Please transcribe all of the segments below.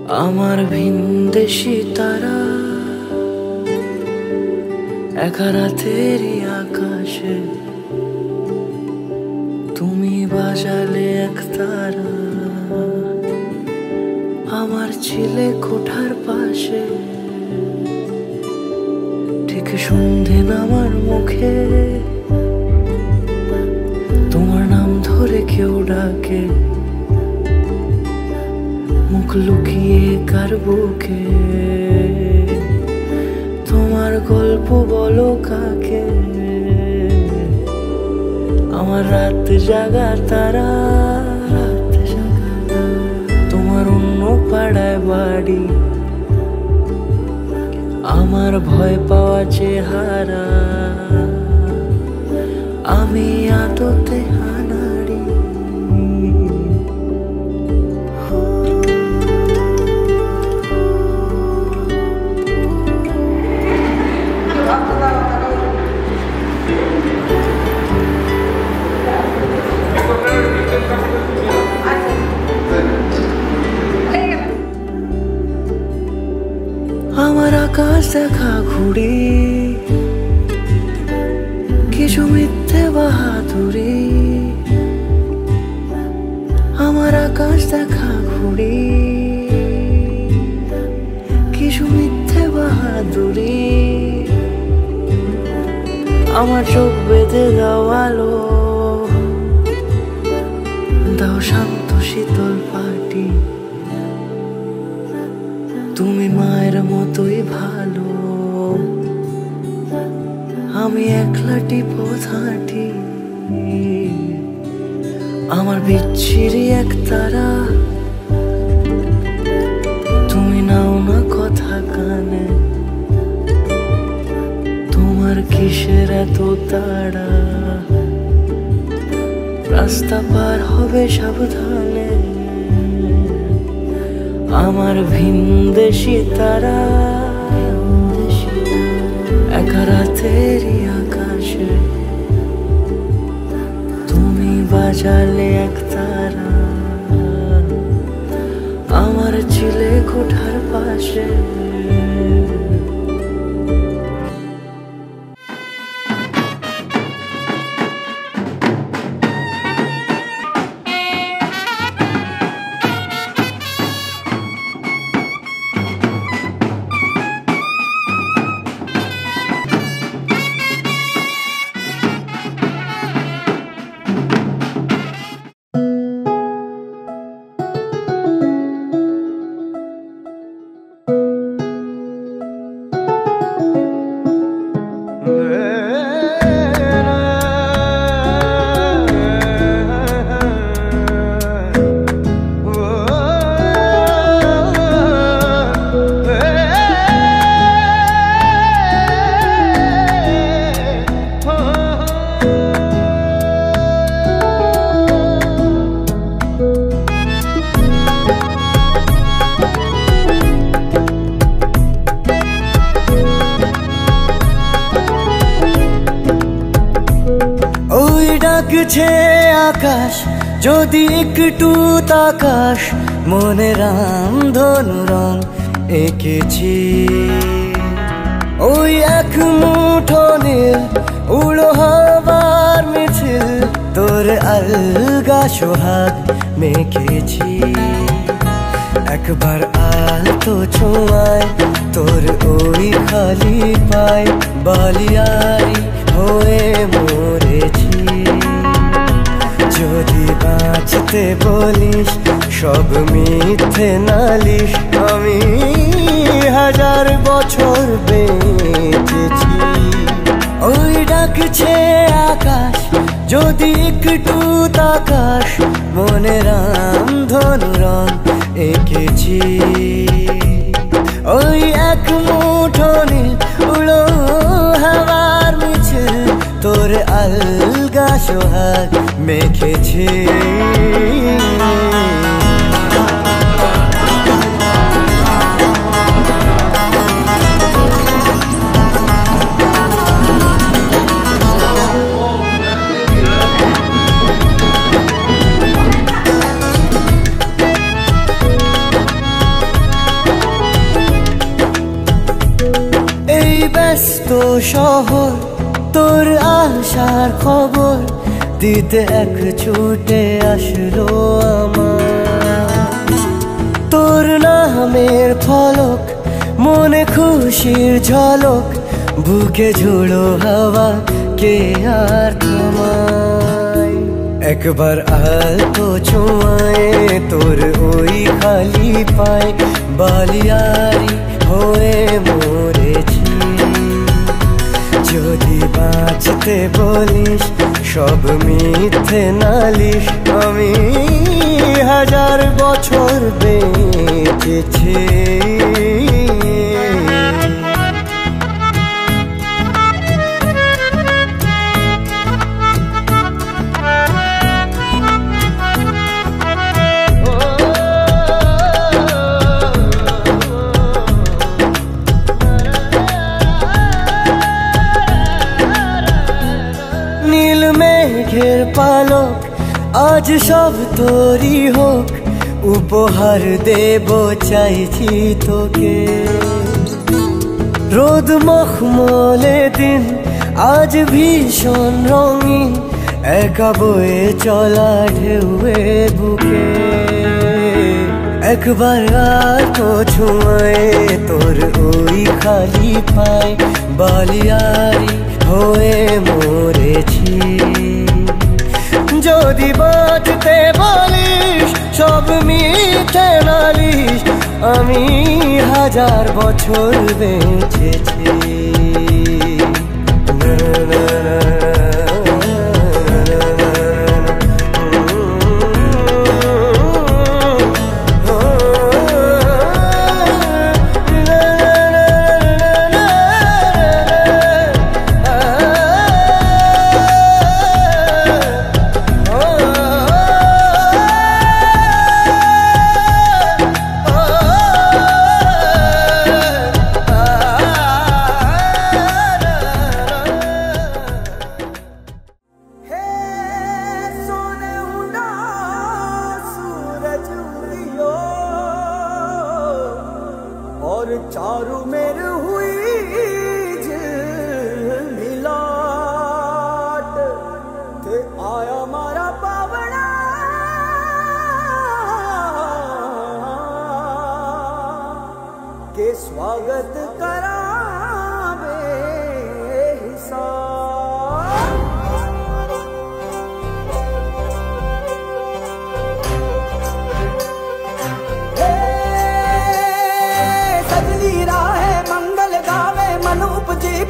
আমার ভিনদেশী তারা একা রাতেরই আকাশে, তুমি বাজালে এক তারা আমার ছিলে কোঠার পাশে। ঠিক সন্ধে নামার মুখে তোমার নাম ধরে কেউ ডাকে, মুখ লুকিয়ে কার বুকে তোমার গল্প বলো কাকে। আমার রাত জাগা তারা, তোমার অন্য পাড়ায় বাড়ি, আমার ভয় পাওয়া চেহারা, আমি আদতে হানাড়ি। আমার আকাশ দেখা ঘুড়ি, কিছু মিথ্যে বাহাদুরি। আমার আকাশ দেখা ঘুড়ি, কিছু মিথ্যে বাহাদুরি। আমার চোখ বেঁধে দাও আলো, দাও শান্ত শীতল পাটি। তুমি মায়ের মতোই ভালো, আমি একলাটি পথ হাঁটি। আমার বিচ্ছিরি এক তারা, তুমি নাও না কথা কানে। তোমার কিসের এত তাড়া, রাস্তা পার হবে সাবধানে। আমার ভিনদেশী তারা একা রাতেরই আকাশে, তুমি বাজালে এক তারা আমার ছিলে কোঠার পাশে। ডাকছে আকাশ যদি একটু তাকাস, মনে রামধনু রং এঁকেছি। ওই এক মুঠো নীল উড়ো হবার মিছিল, তোর আলগা সোহাগ মেখেছি। একবার আলতো ছোঁয়ায় তোর ওই খালি পায়, বালিয়ারি হয়ে মরেছি। যদি বাঁচতে বলিস সব মিথ্যে নালিশ, আমি 1000 বছর বেঁচেছি। ওই ডাকছে আকাশ যদি একটু তাকাস, মনে রামধনু রং এঁকেছি। ওই এক মুঠো নীল উড়ো হাওয়ার মিছিল, তোর আলগা সোহাগ মেখেছি। শহর তোর আসার খবর দিতে এক ছুটে আসলো আমার। তোর নামের ফলক মনে খুশির ঝলক, বুকে ঝোড়ো হাওয়া কে আর থামায়। একবার আলতো ছোঁয়ায় তোর ওই খালি পায়, বালিয়ারি হয়ে মরেছি। যদি বাঁচতে বলিস সব মিথ্যে নালিশ, আমি 1000 বছর বেঁচেছি। নীল মেঘের পালক আজ সব তোরই হোক, উপহার দেব চাইছি তোকে। রোদ মখমলে দিন আজ ভীষণ রঙিন, একা বয়ে চলা ঢেউয়ে বুকে। একবার আর তো ছুঁয়ে তোর ওই খালি পায়, বালিয়ারি হয়ে মরেছি। যদি বাঁচতে বলিস সব মিথ্যে নালিশ, আমি 1000 বছর বেঁচেছি। और चारों मेर हुई मिलाट, ते आया मारा पावना के स्वागत करावे हिसाब।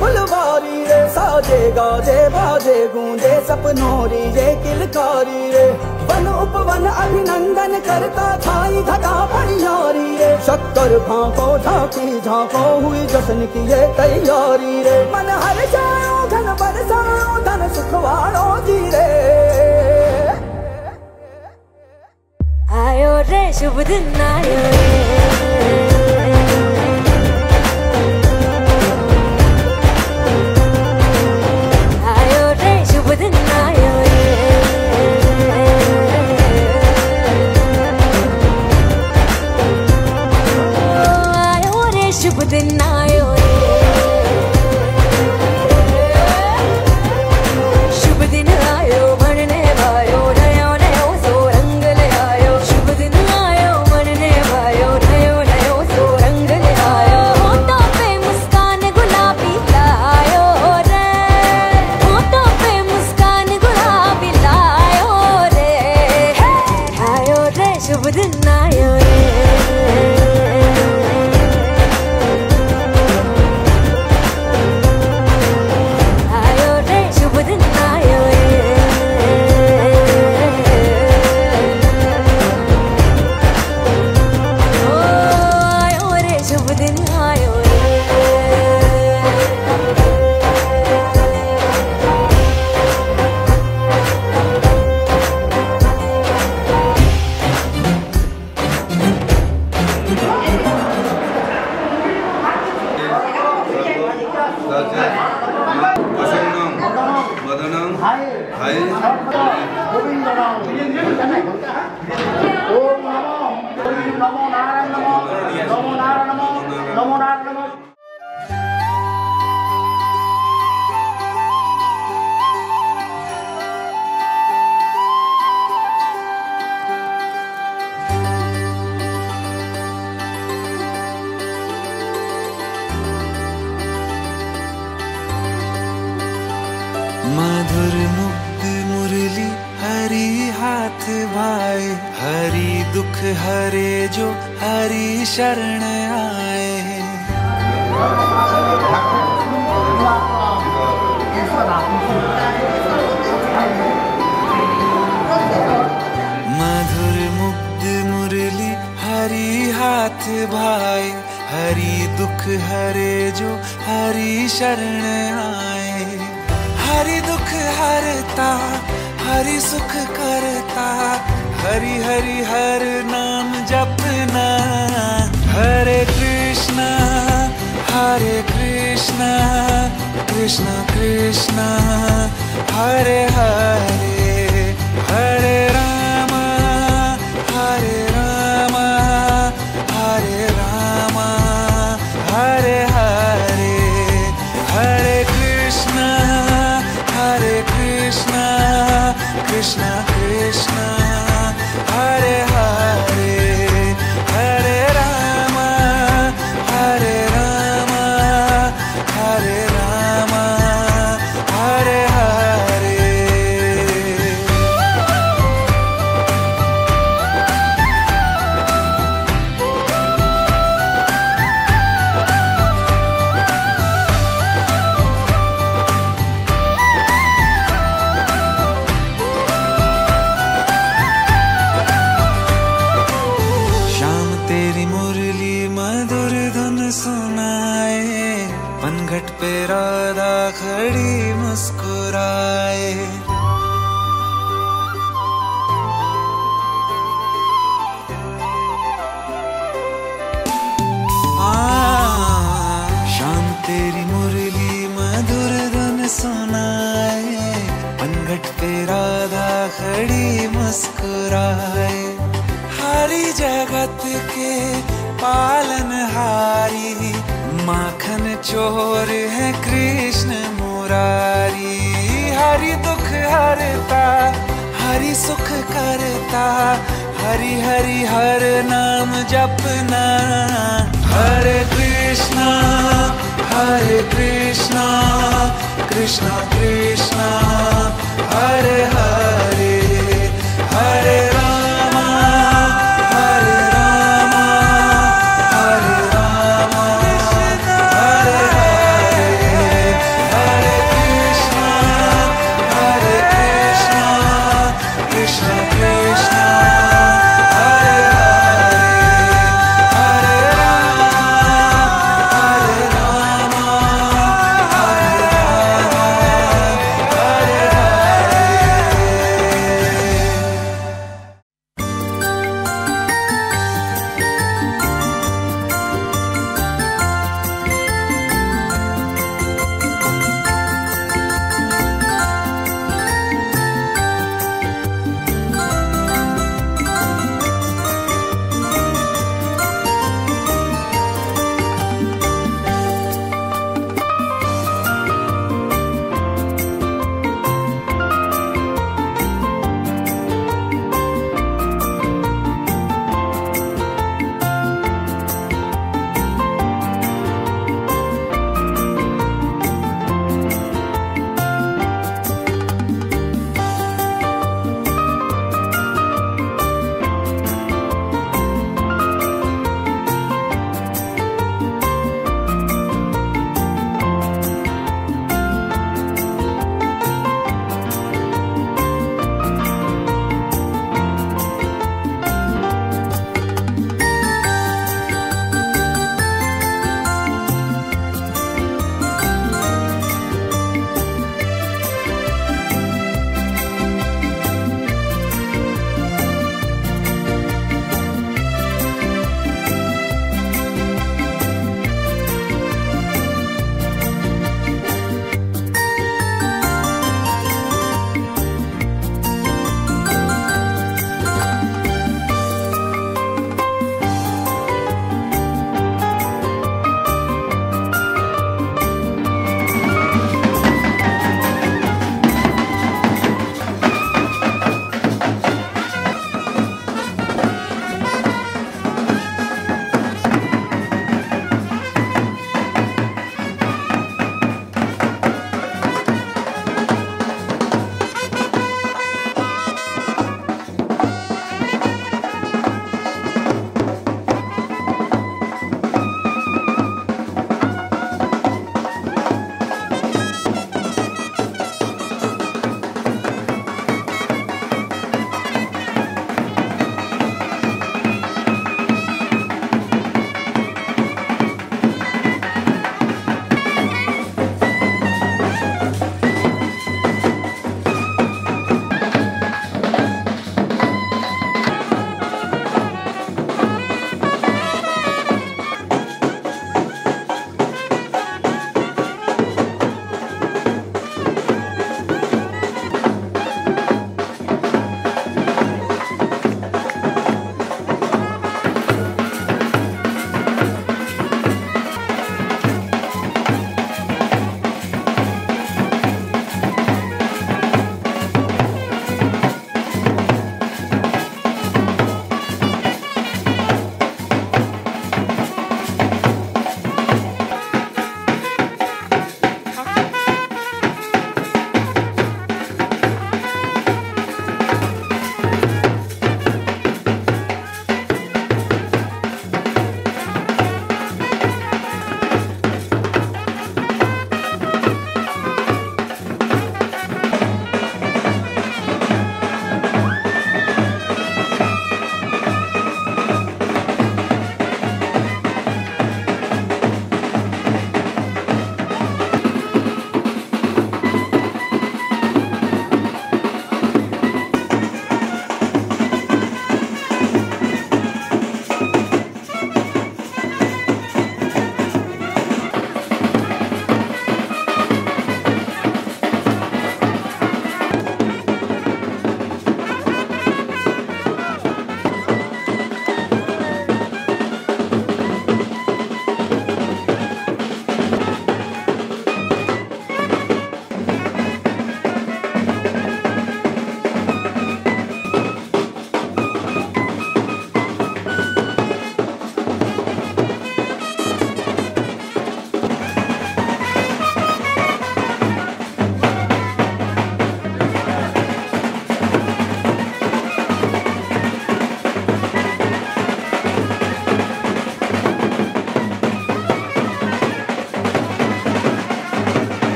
फुलवारी रे साजे गाजे बाजे गूंजे सपनोरी रे किलकारी रे, वन उपवन अभिनंदन करता छाई घटा परियारी रे। शक्कर भांको झांकी झांको हुई जश्न की ये तैयारी रे, मन हर जाओ धन बरसाओ धन सुखवाड़ो जी रे। आयो रे शुभ दिन आयो रे, शुभ दिन आयो रे, शुभ दिन आयो बनने भायो नयो नयो सो रंग ले आयो। शुभ दिन आयो बनने भायो नयो नयो सो रंग ले आयो। होठों पे मुस्कान गुलाबी लायो रे, होठों पे मुस्कान गुलाबी लायो रे। आयो रे शुभ दिन आयो रे, भाई, हरि दुख हरे जो हरि शरण आए। मधुर मुग्ध मुरली हरि हाथ भाई, हरि दुख हरे जो हरि शरण आए। हरि दुख हरता हरि सुख करता, हरि हरि हर नाम जपना। हरे कृष्णा कृष्णा कृष्णा हरे हरे, हरे राम हरे राम हरे हरे, हरे कृष्णा कृष्णा कृष्णा हरे हरे, हरे राम हरे राम हरे हरे। सुनाए, पनघट पे राधा खड़ी मुस्कुराए। शाम तेरी मुरली मधुर धुन सुनाए, पनघट पे राधा खड़ी मुस्कुराए। हरि जगत के पालनहारी, माखन चोर है कृष्ण मुरारी। हरि दुख हरता हरि सुख करता, हरि हरि हर नाम जपना। हरे कृष्णा कृष्णा कृष्णा हरे हरे, हरे राम हरे राम हरे राम हरे हरे, हरे कृष्णा कृष्णा कृष्णा हरे हरे, हरे राम हरे राम हरे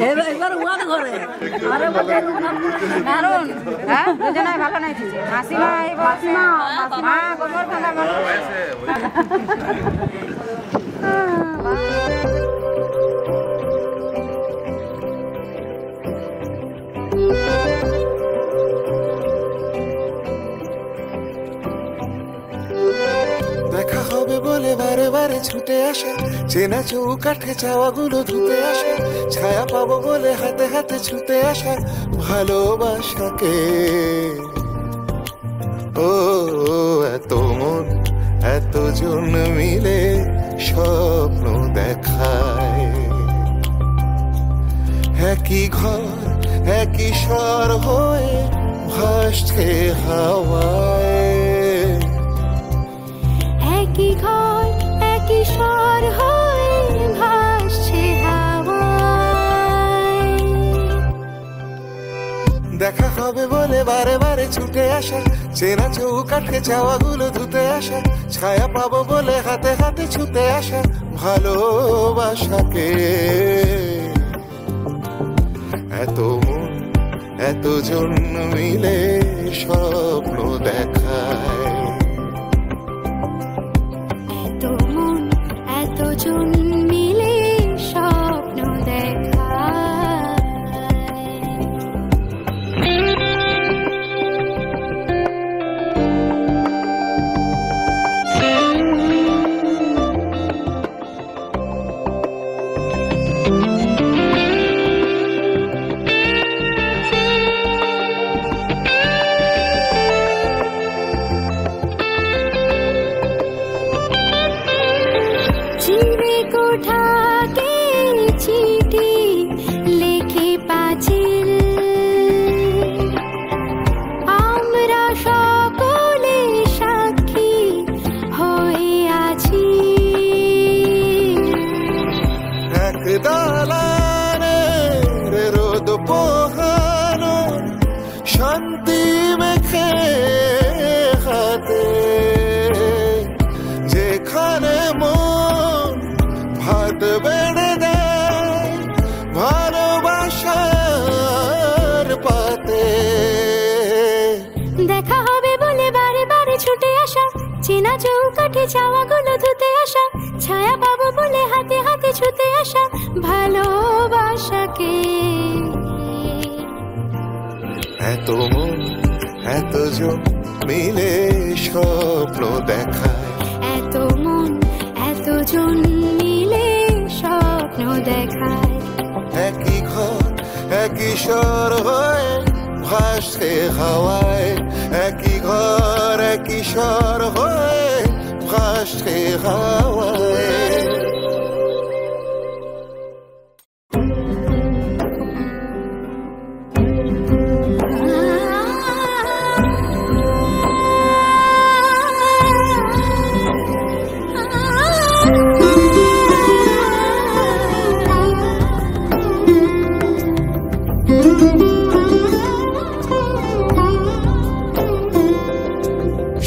এবার ওয়ান ঘরে আরে দারুন হ্যাঁ দুজনে ভালো নাচছে মাসিমা এই মাসিমা মা গোবর খানা দেখা হবে বলে বারে বারে ছুটে আসে, চেনা চৌকাঠে চাওয়াগুলো ধুতে আসে, ছায়া পাবো বলে হাতে হাতে ছুটে আসা ভালোবাসাকে। ও এত মন এতজন মিলে স্বপ্ন দেখায়, একই ঘর একই স্বর হয়ে ভাসছে হাওয়ায়, একই ঘর একই স্বর হয়ে ভাসছে হাওয়ায়। দেখা হবে বলে বারে বারে ছুটে আসা, চেনা চৌকাঠে চাওয়াগুলো ধুতে আসা, ছায়া পাবো বলে হাতে হাতে ছুটে আসা ভালোবাসাকে। এত মন এতজন মিলে স্বপ্ন দেখায়, এত মন এতজন মিলে স্বপ্ন দেখায়। শান্তি মেখে হাতে, যেখানে মন ভাত বেড়ে দেয় ভালোবাসার পাতে। দেখা হবে বলে বারে বারে ছুটে আসা, চেনা চৌকাঠে চাওয়াগুলো ধুতে আসা, ছায়া পাবো বলে হাতে হাতে ছুতে আসা ভালোবাসাকে। এত মন এতজন মিলে স্বপ্ন দেখায়, এত মন এতজন মিলে স্বপ্ন দেখায়, একই ঘর একই স্বর হয়ে ভাসছে হাওয়ায়, একই ঘর একই স্বর হয়ে ভাসছে হাওয়ায়।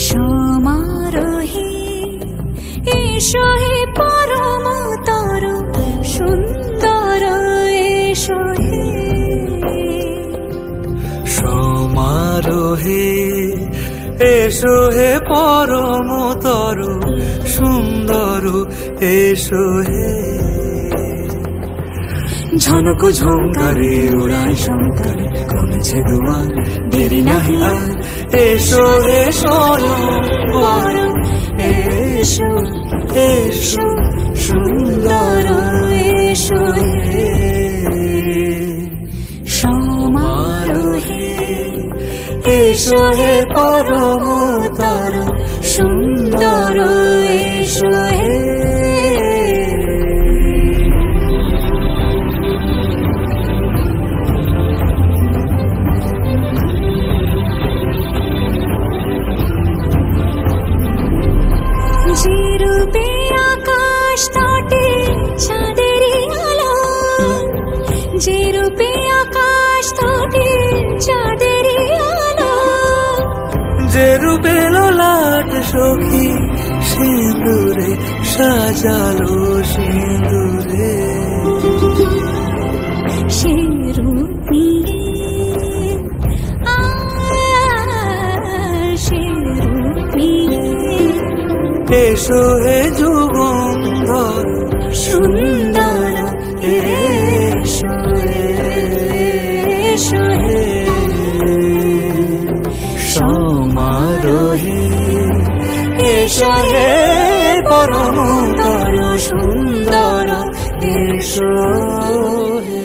সমারোহে এসো হে পরমতর সুন্দর এসো হে, সমারোহে এসো হে পরমতর সুন্দর এসো হে, ঝনক ঝঙ্কারে উড়ায় শঙ্কারে কমেছে দুয়ার দেরি নাহি আর, এসো এসো পরম এসো এসো সুন্দর এসো হে, সমারোহে এসো হে পরমতর সুন্দর এসো হে। যে রূপে আকাশ তটে চাঁদেরই আলো, যে রূপে আকাশ তটে চাঁদেরই আলো, যে রূপে ললাট সখী সিঁদুরে সাজালো সিঁদুরে, সে এসো হে যুগন্ধর সুন্দর এসো এসো হে সমারোহে এসো হে পরমতর সুন্দর এসো হে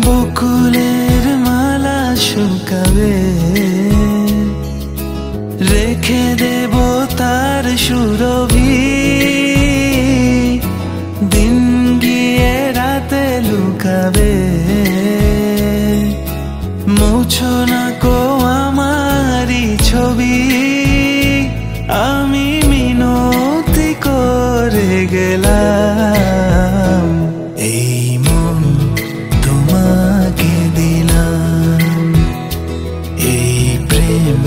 বকুলের মালা শুকাবে রেখে দেব তার সুরভি দিন গিয়ে রাতে লুকাবে মুছো না কো আমারি ছবি আমি মিনতি করে গেলাম এই মন তোমাকে দিলাম এই প্রেম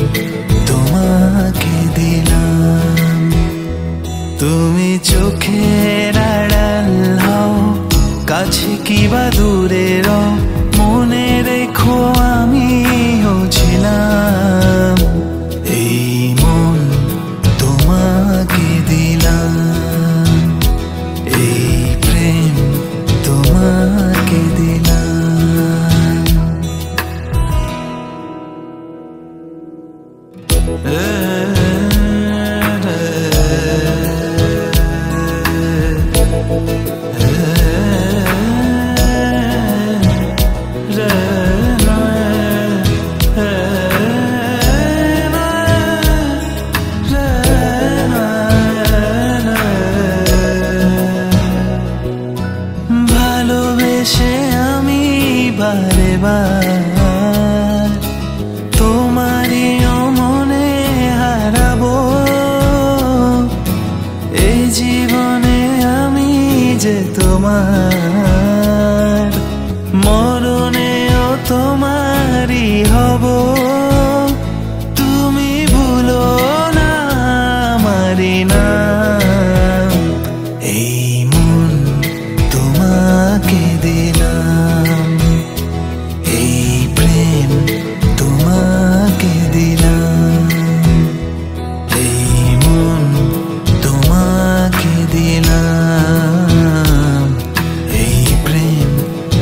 তোমাকে দিলাম তুমি চোখের আড়াল হও কাছে কিবা দূরে রও মনে রেখো আমিও ছিলাম এই মন তোমাকে দিলাম এই প্রেম তোমাকে দিলাম জীবনে আমি যে তোমার, মরণেও তোমারই হব। তুমি ভুলো না আমারি নাম। এই মন তোমাকে দিলাম, এই প্রেম তোমাকে দিলাম, এই মন তোমাকে দিলাম, এই প্রেম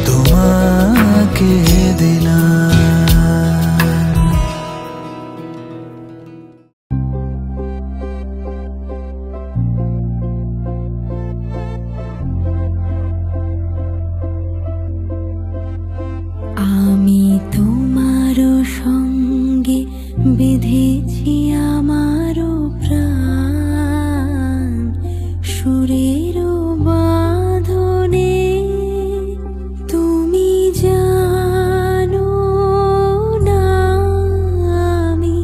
তোমাকে দিলাম। আমি তোমারও সঙ্গে বেঁধেছি আমারও প্রাণ, সুরেরও বাঁধনে। তুমি জানো না আমি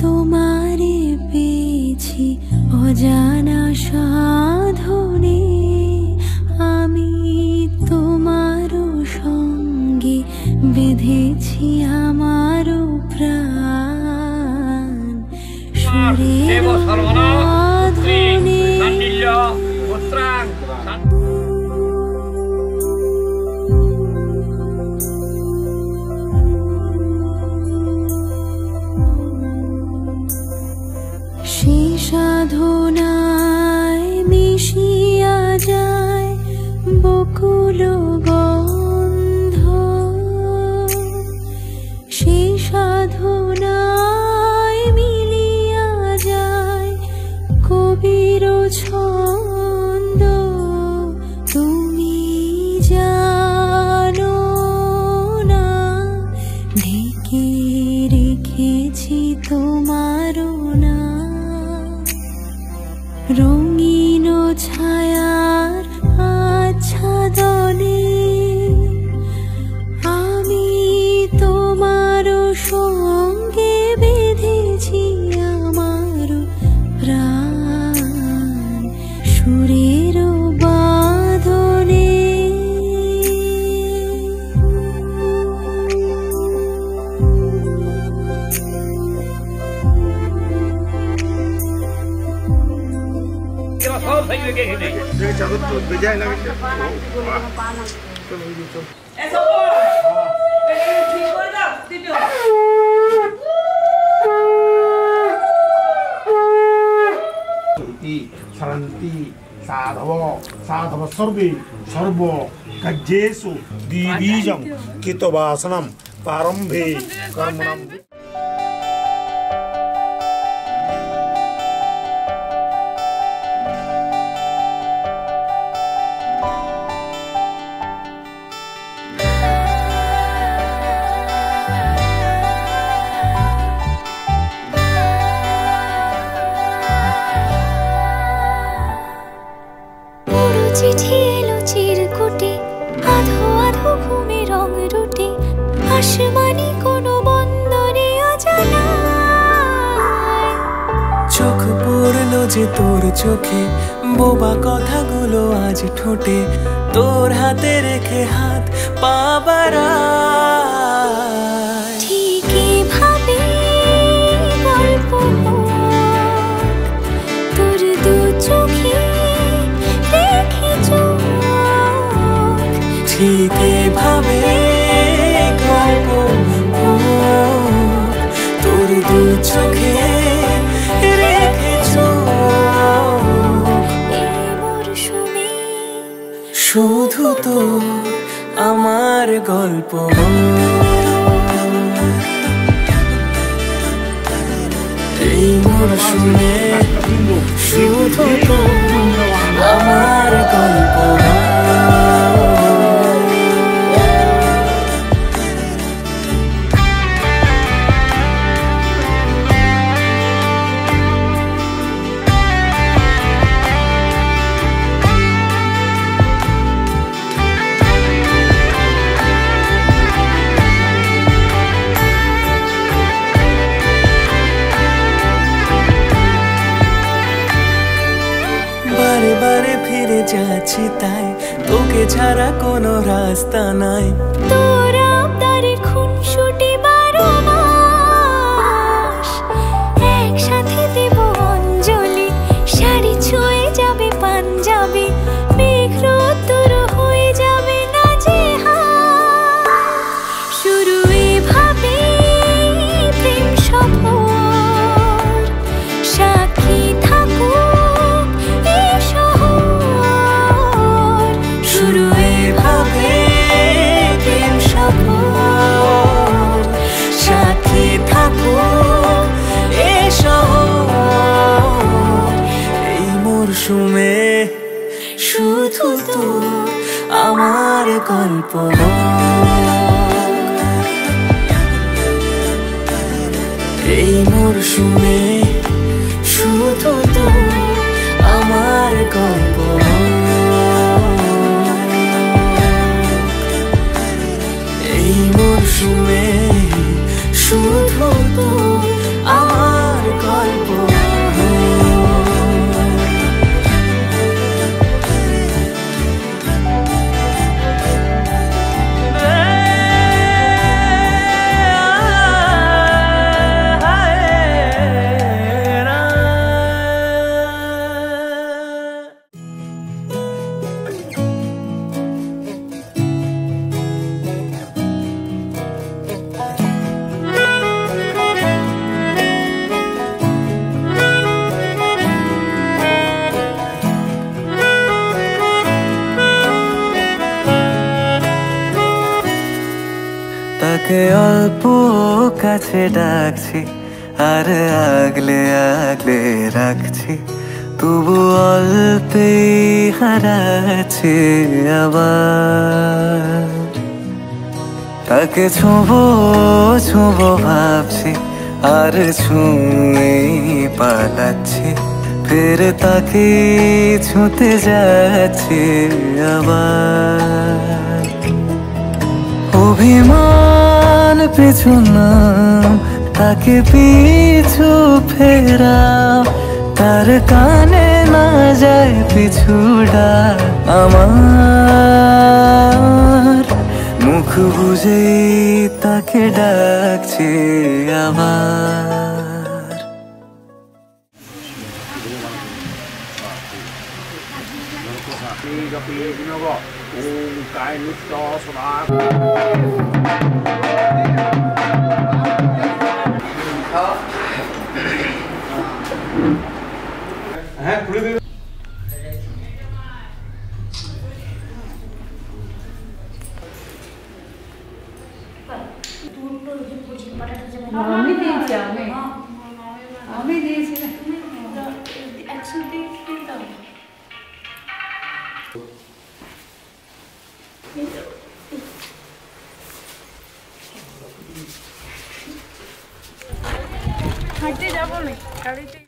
তোমারে পেয়েছি অজানা সাধনে। আমি তোমারও সঙ্গে বেঁধেছি আমারও প্রাণ, সুরের বাঁধনে। সে সাধনায় মিশিয়া যায় বকুল গন্ধ, সে সাধনায় মিলিয়া যায় কবির ছন্দ। তুমি জানো না ঢেকে রেখেছি তোমারও না, রঙিন ছায়ার আচ্ছাদনে। আমি তোমারও সঙ্গে বেঁধেছি আমারও প্রাণ, সুরের বাঁধনে। শান্তি সাধব সাধব সর্বে সর্ব কার্যেষু দ্বিবীজং কৃতবাসনম প্রারম্ভে কর্মণাম। চিঠি এলো চিরকুটে, আধো আধো ঘুমে রং রুটে, আসমানি কোনো বন্দরে অজানা। চোখ পড়লো যে তোর চোখে, বোবা কথাগুলো আজ ঠোঁটে, তোর হাতে রেখে হাত পা বাড়ায়। ঠিকই ভাবে গল্প তোর দু চোখে রেখে চোখ, ঠিক এভাবে গল্প তোর দু চোখে রেখে চোখ। এই মরশুমে শুধু তো আমার গল্প, এই মরশুমে শুধু তো আমার গল্প। বারে বারে ফিরে যাচ্ছি তাই, তোকে ছাড়া কোনো রাস্তা নাই। তোরা তারে খুনসুটি 12 মাস একসাথে দেব অঞ্জলি, শাড়ি ছুঁয়ে যাবে পাঞ্জাবি, মেঘ রোদ্দুর হয়ে যাবে না যে শুরু এভাবে প্রেম সফর, সাক্ষী থাকুক এই শহর। শুরু এভাবে প্রেম সফর, সাক্ষী থাকুক এই শহর। এই মরশুমে শুধু তোর আমার গল্প, এই মরশুমে শুধু তোর আমার গল্প, এই মরশুমে শুধু তোর আমার গল্প। তাকে অল্প কাছে ডাকছি আর আগলে আগলে রাখছি, তবু অল্পেই হারাচ্ছে আবার। তাকে ছোঁবো ছোঁবো ভাবছি আর ছুঁয়ে পালাচ্ছি, ফের তাকে ছুঁতে যাচ্ছে আবার। অভিমান পিছু না তাকে পিছু ফেরা, তার কানে না যায় পিছুডা আমার। মুখ বুঝে তাকে ডাকছে আবার। হ্যাঁ খুলে দেবে। আমি দিয়েছি, আমি দিয়েছি। হাঁটতে যাবো না গাড়িতে।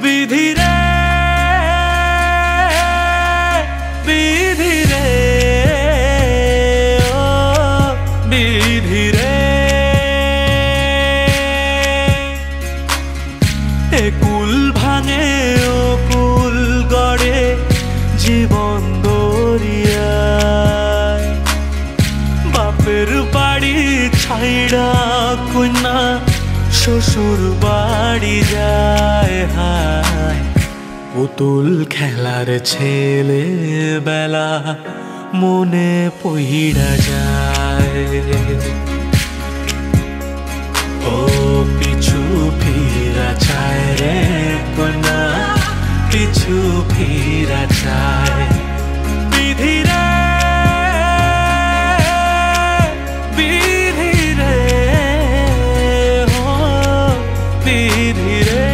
বিধিরে বিধিরে ও বিধিরে, এ কুল ভাঙে ও কুল গড়ে জীবন দরিয়ায়। বাপের বাড়ি ছাইড়া কন্যা শ্বশুর বাড়ি যায় হায়, পুতুল খেলার ছেলে বেলা মনে পইড়া যায়। ও পিছু ফিরা চায় রে কন্যা, পিছু ফিরা চায়। বিধিরে বিধিরে ও বিধিরে,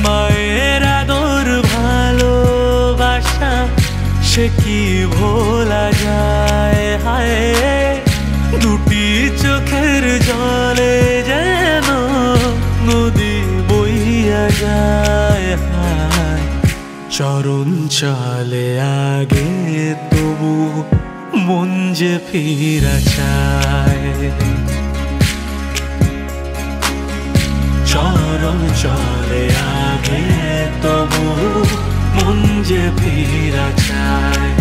মায়ের আদর ভালোবাসা সে কি ভোলা যায় হায়। দুটি চোখের জলে যেন নদী বইয়া যায় হায়। চরণ চলে আগে তবু মন যে ফিরা চায় চরণ চলে আগে তবু মন যে ফিরা চায়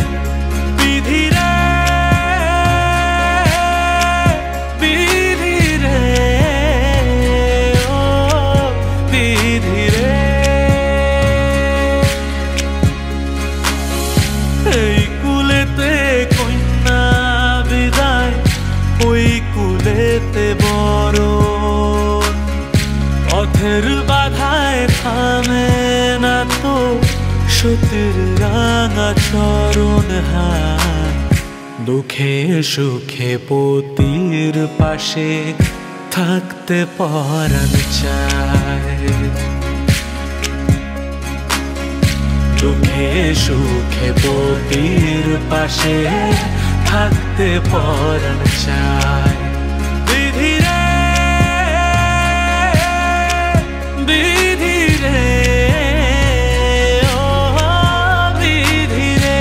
বিধিরে বিধিরে ও বিধিরে এই কুলেতে কন্যা বিদায় ওই কুলেতে বড় পথের বাধায় থামে না তো সতীর রাঙা চরণ হাত দুঃখে সুখে পতির পাশে থাকতে পরাণ চায় দুঃখে সুখে পতির পাশে থাকতে পরাণ চায় বিধিরে বিধিরে ও বিধিরে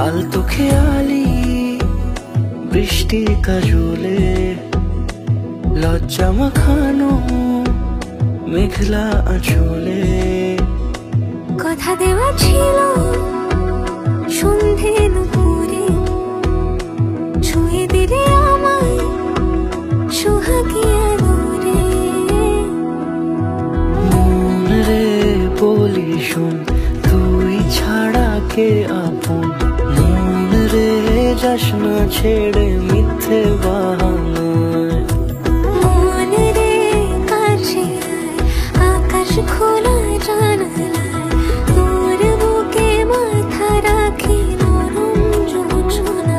আলতো খেয়ালি বৃষ্টির কাজলে লজ্জা মাখানো মেঘলা আঁচলে কথা দেওয়া ছিল সন্ধে দুপুরে ছুঁয়ে দিলে আমায় সোহাগিয়া দূরে মন রে বলি শোন তুই ছাড়া কে আপন মন রে যাস না ছেড়ে মিথ্যে বাহানায় মন রে কাছে আকাশ খোলা জানালায় তোর বুকে মাথা রাখি নরম যোজনায়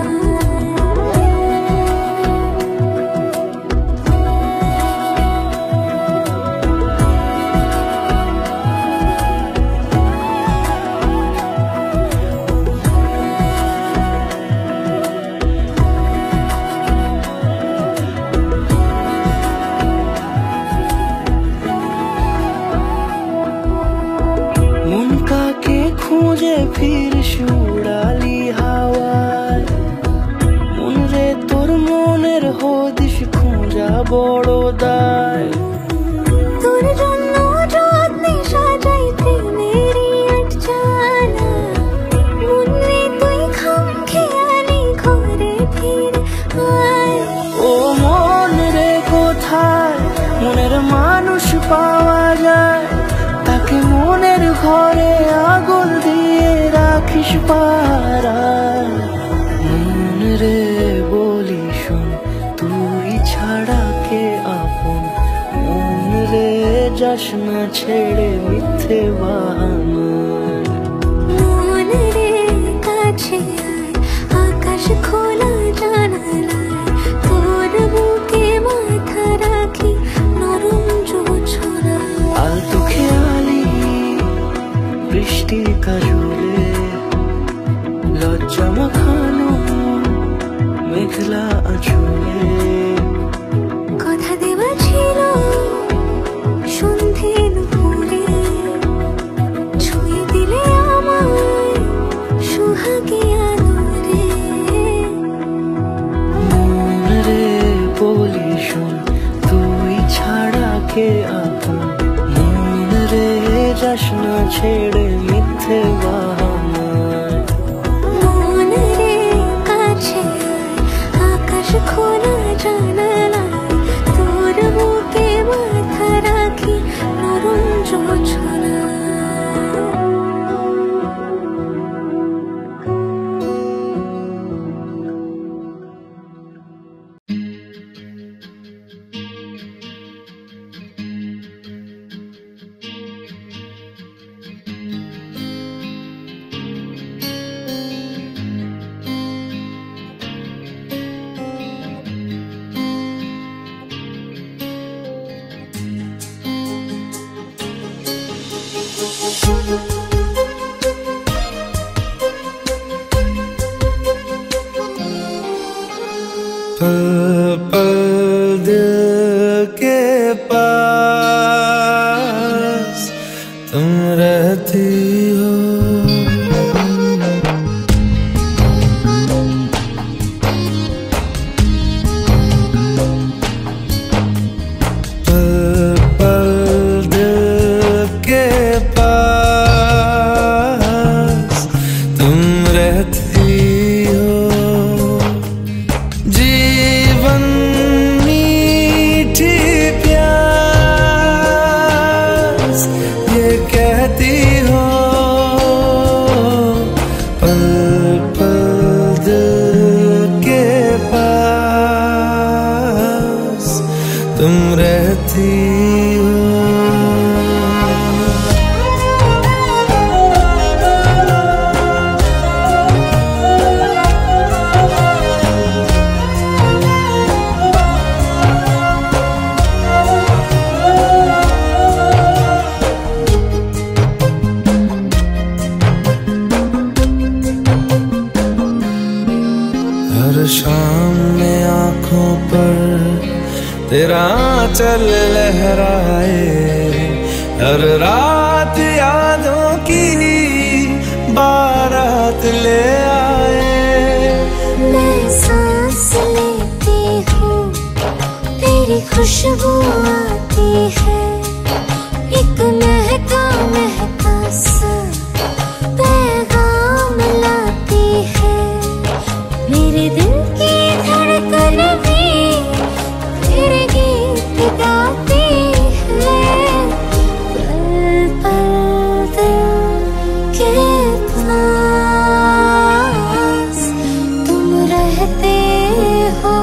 বড় দায়। তোর জন্য যত্নে সাজাই প্রেমেরই আটচালা, মনে তুই খাম খেয়ালি ঘরে ফিরে আয়। ও মন রে কোথায় মনের মানুষ পাওয়া যায়, তাকে মনের ঘরে আগুন দিয়ে রাখিস পাহারায়। মন রে বলি শোন তুই ছাড়া কে আপন, মন রে যাস না ছেড়ে মিথ্যে বাহানায়। মন রে কাছে আয়, আকাশ খোলা জানালায়, তোর বুকে মাথা রাখি নরম জোছনায়। আলতো খেয়ালি বৃষ্টির কাজলে, লজ্জা মাখানো মেঘলা আঁচলে। কথা দেওয়া ছিল সন্ধে দুপুরে, ছুঁয়ে দিলে আমায় সোহাগে আদরে। মন রে বলি শোন তুই ছাড়া কে আপন, মন রে যাস না ছেড়ে মিথ্যে বাহানায়। মন রে কাছে আয়, আকাশ খোলা জানালায়, তোর বুকে মাথা রাখি নরম জোছনায়। पल पल दिल के पास तुम रहती हो, पल पल दिल के पास तुम रहती हो। जीवन मीठी प्यास ये कहती हो, पल पल दिल के पास तुम रहती हो। हर शाम में आँखों पर तेरा आंचल लहराए, हर रात यादों की बारात ले आए। मैं सांस लेती हूँ तेरी खुशबू आती है, एक महका महका सा पैगाम लाती है। मेरे दिल की धड़कन भी तेरे गीत गाती है, पल पल दिल के पास तुम रहते हो।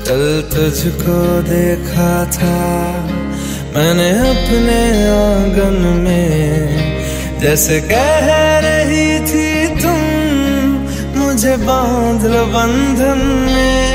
कल तुझको देखा था मैंने अपने आंगन में, जैसे कह रही थी तुम मुझे बांध लो बंधन में।